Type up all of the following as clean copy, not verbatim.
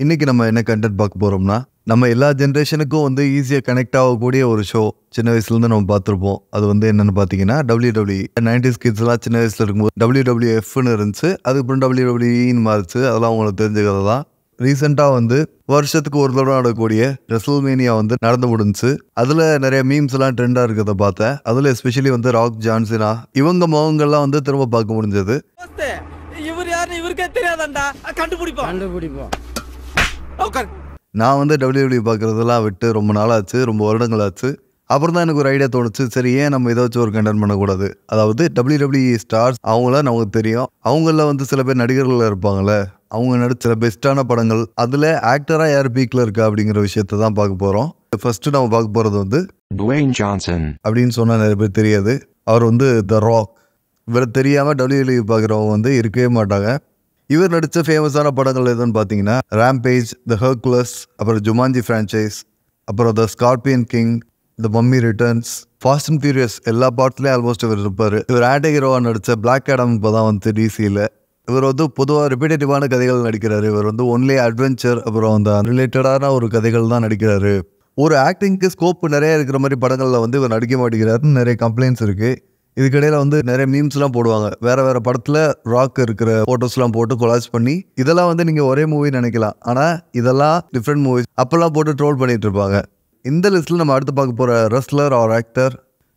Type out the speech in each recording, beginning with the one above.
இன்னைக்கு நம்ம என்ன கண்டென்ட் பார்க்க போறோம்னா, நம்ம எல்லா ஜென்ரேஷனுக்கும் வந்து ஈஸியா கனெக்ட் ஆகக்கூடிய ஒரு ஷோ சின்ன வயசுல இருந்து நம்ம பார்த்துருப்போம். அது வந்து என்னன்னு பாத்தீங்கன்னா WWE. 90s கிட்ஸ் எல்லாம் சின்ன வயசுல இருக்கும்போது WWFன்னு இருந்துச்சு. அதுக்கப்புறம் WWEன்னு மாறிச்சு. அதெல்லாம் உங்களுக்கு தெரிஞ்ச கதை தான். ரீசெண்டா வந்து வருஷத்துக்கு ஒரு தடவை நடக்கக்கூடிய ரெஸ்ல்மேனியா வந்து நடந்து முடிஞ்சுச்சு. அதுல நிறைய மீம்ஸ் எல்லாம் ட்ரெண்டா இருக்கிறத பார்த்தேன். அதுல எஸ்பெஷலி வந்து ராக், ஜான் சீனா இவங்க முகங்கள்லாம் வந்து திரும்ப பார்க்க முடிஞ்சது. இவர் யாருன்னு இவருக்கே தெரியாதாண்டா. கண்டுபிடிப்போம். நான் வந்து WWE பார்க்குறதெல்லாம் விட்டு ரொம்ப நாளாச்சு, ரொம்ப வருடங்கள் ஆச்சு. அப்புறம் தான் எனக்கு ஒரு ஐடியா தோணுச்சு, சரி ஏன் நம்ம இதை வச்சு ஒரு கண்டென்ட் பண்ணக்கூடாது. அதாவது WWE ஸ்டார்ஸ் அவங்கள நமக்கு தெரியும். அவங்கள வந்து சில பேர் நடிகர்கள் இருப்பாங்கள்ல, அவங்க நடிச்ச பெஸ்ட்டான படங்கள், அதில் ஆக்டராக யார் பீக்கில் இருக்கா அப்படிங்கிற விஷயத்த தான் பார்க்க போகிறோம். ஃபர்ஸ்ட் நம்ம பார்க்க போகிறது வந்து Dwayne Johnson அப்படின்னு சொன்னால் நிறைய பேர் தெரியாது. அவர் வந்து த ராக். இவர் தெரியாமல் WWE பார்க்குறவங்க வந்து இருக்கவே மாட்டாங்க. இவர் நடித்த ஃபேமஸான படங்கள் எதுன்னு பார்த்தீங்கன்னா ராம்பேஜ், த ஹெர்குலஸ், அப்புறம் ஜுமான்ஜி ஃப்ரான்ச்சைஸ், அப்புறம் the Scorpion King, the Mummy Returns, Fast and Furious எல்லா பார்ட்ஸ்லேயும் ஆல்மோஸ்ட் இவர் இருப்பார். இவர் ஆன்டி ஹீரோவாக நடித்த பிளாக் ஆடம் இப்போ தான் வந்து டிசியில். இவர் வந்து பொதுவாக ரிப்பீட்டேட்டிவான கதைகள் நடிக்கிறாரு. இவர் வந்து ஒன்லி அட்வென்ச்சர் அப்புறம் அந்த ரிலேட்டடான ஒரு கதைகள் தான் நடிக்கிறாரு. ஒரு ஆக்டிங்க்கு ஸ்கோப் நிறைய இருக்கிற மாதிரி படங்களில் வந்து இவர் நடிக்க மாட்டேங்கிறாருன்னு நிறைய கம்ப்ளைண்ட்ஸ் இருக்குது. இதுக்கிடையில் வந்து நிறைய மீம்ஸ்லாம் போடுவாங்க. வேறு படத்தில் ராக் இருக்கிற ஃபோட்டோஸ்லாம் போட்டு கொலாஜ் பண்ணி, இதெல்லாம் வந்து நீங்கள் ஒரே மூவி நினைக்கலாம், ஆனால் இதெல்லாம் டிஃப்ரெண்ட் மூவிஸ் அப்போல்லாம் போட்டு ட்ரோல் பண்ணிட்டு இருப்பாங்க. இந்த லிஸ்ட்டில் நம்ம அடுத்து பார்க்க போகிற wrestler or actor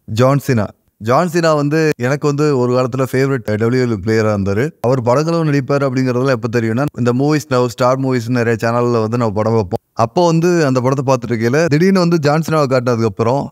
John Cena. John Cena வந்து எனக்கு வந்து ஒரு காலத்தில் ஃபேவரட் WWE பிளேயராக இருந்தார். அவர் படங்களும் நடிப்பார் அப்படிங்கிறதுலாம் எப்போ தெரியும்னா, இந்த மூவிஸ் ஸ்டார் மூவிஸ் நிறைய சேனலில் வந்து நம்ம படம் வைப்போம். அப்போ வந்து அந்த படத்தை பார்த்துட்டு இருக்கையில் திடீர்னு வந்து ஜான் சீனாவை காட்டினதுக்கப்புறம்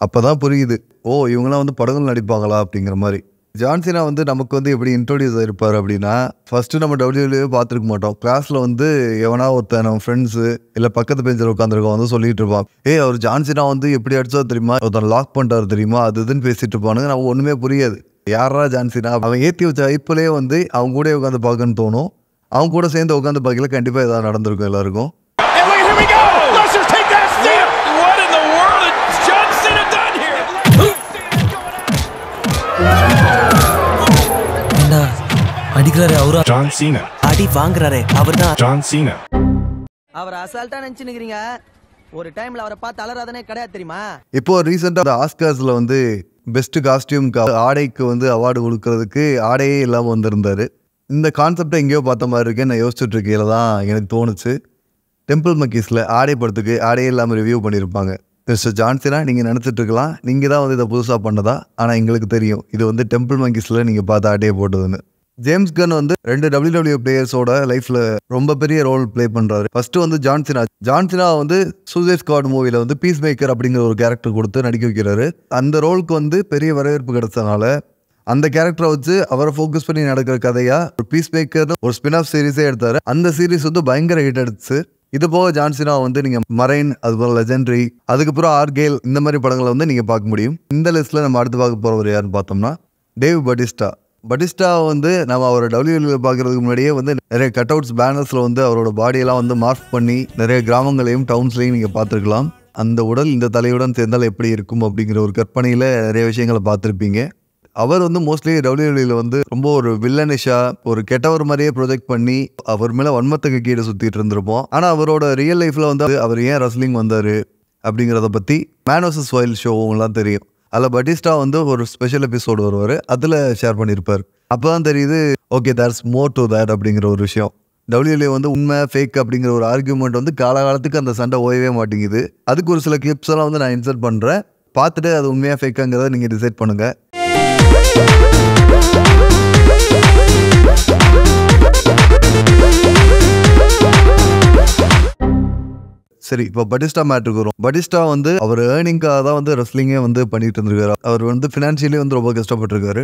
அப்பதான் புரியுது, ஓ இவங்கெல்லாம் வந்து படங்கள் நடிப்பாங்களா அப்படிங்கிற மாதிரி. ஜான் சீனா வந்து நமக்கு வந்து எப்படி இன்ட்ரோடியூஸ் ஆயிருப்பார் அப்படின்னா, ஃபர்ஸ்ட் நம்ம WWE பார்த்துருக்க மாட்டோம். கிளாஸ்ல வந்து எவனா ஒருத்தன் நம்ம ஃப்ரெண்ட்ஸு இல்லை பக்கத்து பெஞ்சில் உட்காந்துருக்கோம் வந்து சொல்லிட்டு இருப்பான், அவர் ஜான் சீனா வந்து எப்படி அடிச்சா தெரியுமா, ஒருத்தன் லாக் பண்ணிட்டாரு தெரியுமா, அது இதுன்னு பேசிட்டு இருப்பானுங்க. நமக்கு ஒன்றுமே புரியாது, யாரா ஜான் சீனா. அவன் ஏற்றி வச்ச ஐப்பிலே வந்து அவங்க கூட உட்காந்து பார்க்கணும்னு தோணும். அவங்க கூட சேர்ந்து உட்காந்து பார்க்கல கண்டிப்பாக ஏதாவது நடந்திருக்கும் எல்லாருக்கும். அடிக்கிறாரே அவரா? John Cena. அடி வாங்குறாரே அவர்தான் John Cena. அவர் அசால்ட்டா நினைச்சுக்கிறீங்க. ஒரு டைம்ல அவரை பார்த்து அலறாதனே கிடையாது தெரியுமா? இப்போ ரீசெண்டாக ஆஸ்கர்ஸில் வந்து பெஸ்ட் காஸ்டியூம்க்கு ஆடைக்கு வந்து அவார்டு கொடுக்கறதுக்கு ஆடையே இல்லாமல் வந்திருந்தாரு. இந்த கான்செப்டை எங்கேயோ பார்த்த மாதிரி இருக்கேன். நான் யோசிச்சுட்டு இருக்கையில தான் எனக்கு தோணுச்சு, டெம்பிள் மக்கீஸில் ஆடை படத்துக்கு ஆடையே இல்லாமல் ரிவ்யூ பண்ணியிருப்பாங்க. மிஸ்டர் ஜான் சீனா, நீங்கள் நினச்சிட்டு இருக்கலாம் நீங்கள் தான் வந்து இதை புதுசாக பண்ணதா, ஆனால் எங்களுக்கு தெரியும் இது வந்து டெம்பிள் மக்கீஸில் நீங்கள் பார்த்து ஆடையை போட்டதுன்னு. ஜேம்ஸ் கன் வந்து 2 WWE பிளேயர்ஸோட லைஃப்ல ரொம்ப பெரிய ரோல் பிளே பண்றாரு. ஃபர்ஸ்ட் வந்து ஜான் சீனா வந்து சூசைட் ஸ்குவாட் மூவில வந்து பீஸ் மேக்கர் அப்படிங்கிற ஒரு கேரக்டர் கொடுத்து நடிக்க வைக்கிறாரு. அந்த ரோலுக்கு வந்து பெரிய வரவேற்பு கிடைச்சதுனால அந்த கேரக்டரை வச்சு அவரை ஃபோக்கஸ் பண்ணி நடக்கிற கதையா ஒரு பீஸ் மேக்கர் ஒரு ஸ்பின் ஆஃப் சீரிஸே எடுத்தாரு. அந்த சீரிஸ் வந்து பயங்கர ஹிட் அடிச்சு. இது போக ஜான் சீனா வந்து நீங்க மரைன், அதுபோல லெஜெண்டரி, அதுக்கப்புறம் ஆர்கேல், இந்த மாதிரி படங்களை வந்து நீங்க பார்க்க முடியும். இந்த லிஸ்ட்ல நம்ம அடுத்து பார்க்க போறவர் யாருன்னு பார்த்தோம்னா டேவ் பட்டிஸ்டா வந்து நம்ம அவரை WWE பார்க்கறதுக்கு முன்னாடியே வந்து நிறைய கட் அவுட்ஸ் பேனர்ஸில் வந்து அவரோட பாடியெல்லாம் வந்து மார்க் பண்ணி நிறைய கிராமங்களையும் டவுன்ஸ்லையும் நீங்கள் பார்த்துருக்கலாம். அந்த உடல் இந்த தலையுடன் சேர்ந்தால் எப்படி இருக்கும் அப்படிங்கிற ஒரு கற்பனையில் நிறைய விஷயங்களை பார்த்துருப்பீங்க. அவர் வந்து மோஸ்ட்லி WWE வந்து ரொம்ப ஒரு வில்லனிஷா ஒரு கெட்டவர் மாதிரியே ப்ரொஜெக்ட் பண்ணி அவர் மேலே வன்மத்துக்கு கீழே சுற்றிட்டு இருந்திருப்போம். ஆனால் அவரோட ரியல் லைஃப்பில் வந்து அவர் ஏன் ரெஸ்லிங் வந்தார் அப்படிங்கிறத பற்றி மேன் vs வைல்ட் ஷோவெல்லாம் தெரியும். அதில் பட்டிஸ்டா வந்து ஒரு ஸ்பெஷல் எபிசோடு வருவார், அதில் ஷேர் பண்ணியிருப்பார். அப்போ தான் தெரியுது, okay there's more to that அப்படிங்கிற ஒரு விஷயம். WWE வந்து உண்மை ஃபேக் அப்படிங்கிற ஒரு ஆர்கியூமெண்ட் வந்து காலகாலத்துக்கு அந்த சண்டை ஓயவே மாட்டேங்குது. அதுக்கு ஒரு சில கிளிப்ஸ் எல்லாம் வந்து நான் இன்சர்ட் பண்ணுறேன், பார்த்துட்டு அது உண்மையாக ஃபேக்காங்கிறத நீங்கள் டிசைட் பண்ணுங்கள். சரி, இப்போ பட்டிஸ்டா மேட்ருக்கு வரும். பட்டிஸ்டா வந்து அவர் ஏர்னிங்காக தான் வந்து ரெஸ்லிங்கே வந்து பண்ணிட்டு இருந்திருக்காரு. அவர் வந்து ஃபினான்ஷியலி வந்து ரொம்ப கஷ்டப்பட்டிருக்காரு.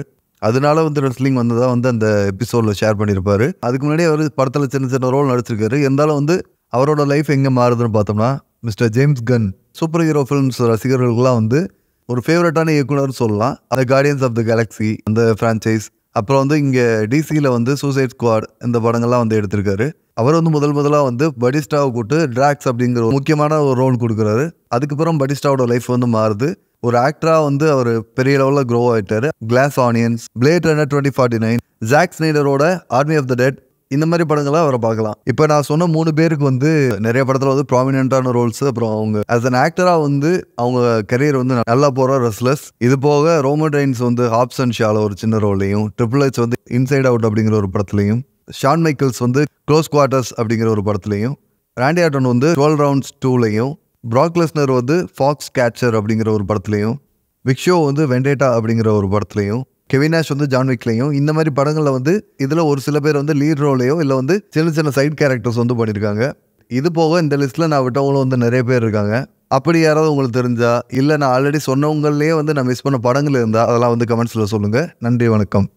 அதனால வந்து ரெஸ்லிங் வந்ததாக வந்து அந்த எபிசோடில் ஷேர் பண்ணியிருப்பாரு. அதுக்கு முன்னாடி அவர் படத்தில் சின்ன ரோல் நடிச்சிருக்காரு. இருந்தாலும் வந்து அவரோட லைஃப் எங்கே மாறுதுன்னு பார்த்தோம்னா, mister James Gunn super hero films ரசிகர்களுக்கெல்லாம் வந்து ஒரு ஃபேவரட்டான இயக்குனர்னு சொல்லலாம். அந்த கார்டியன்ஸ் ஆஃப் த கேலக்ஸி அந்த ஃப்ரான்ச்சைஸ், அப்புறம் வந்து இங்கே டிசியில் வந்து சூசைட் ஸ்குவாட் இந்த படங்கள்லாம் வந்து எடுத்திருக்காரு. அவர் வந்து முதலாக வந்து பட்டிஸ்டாவை கூட்டு டிராக்ஸ் அப்படிங்கிற ஒரு முக்கியமான ஒரு ரோல் கொடுக்குறாரு. அதுக்கப்புறம் பட்டிஸ்டாவோட லைஃப் வந்து மாறுது. ஒரு ஆக்டராக வந்து அவர் பெரிய லெவலில் க்ரோ ஆகிட்டாரு. Glass Onions, Blade Runner 2049, Zack ஸ்னைடரோட ஆர்மி ஆஃப் த டெட், இந்த மாதிரி படங்களை அவரை பார்க்கலாம். இப்போ நான் சொன்ன 3 பேருக்கு வந்து நிறைய படத்தில் வந்து ப்ராமினென்ட்டான ரோல்ஸ். அப்புறம் அவங்க ஆஸ் அன் ஆக்டராக வந்து அவங்க கரியர் வந்து நல்லா போகிற ரெஸ்லர்ஸ். இது போக ரோமன் ரெயின்ஸ் வந்து ஹாப்ஸ் அண்ட் ஷால ஒரு சின்ன ரோல்லையும், ட்ரிபிள் எச் வந்து இன்சைட் அவுட் அப்படிங்கிற ஒரு படத்துலையும், ஷான் மைக்கேல்ஸ் வந்து க்ளோஸ் குவார்ட்டர்ஸ் அப்படிங்கிற ஒரு படத்துலையும், ராண்டி ஆர்டன் வந்து 12 ரவுண்ட்ஸ் 2லையும், ப்ராக் லெஸ்னர் வந்து ஃபாக்ஸ் கேச்சர் அப்படிங்கிற ஒரு படத்துலையும், பிக் ஷோ வந்து வெண்டேட்டா அப்படிங்கிற ஒரு படத்துலையும், கெவின் நாஷ் வந்து ஜான் விக்லையும், இந்த மாதிரி படங்களில் வந்து இதில் ஒரு சில பேர் வந்து லீட் ரோலையோ இல்லை வந்து சின்ன சின்ன சைட் கேரக்டர்ஸ் வந்து பண்ணியிருக்காங்க. இது போக இந்த லிஸ்ட்டில் நான் விட்டவங்களும் வந்து நிறைய பேர் இருக்காங்க. அப்படி யாராவது உங்களுக்கு தெரிஞ்சா இல்லை நான் ஆல்ரெடி சொன்னவங்களே வந்து நான் மிஸ் பண்ண படங்கள் இருந்தால் அதெல்லாம் வந்து கமெண்ட்ஸில் சொல்லுங்கள். நன்றி, வணக்கம்.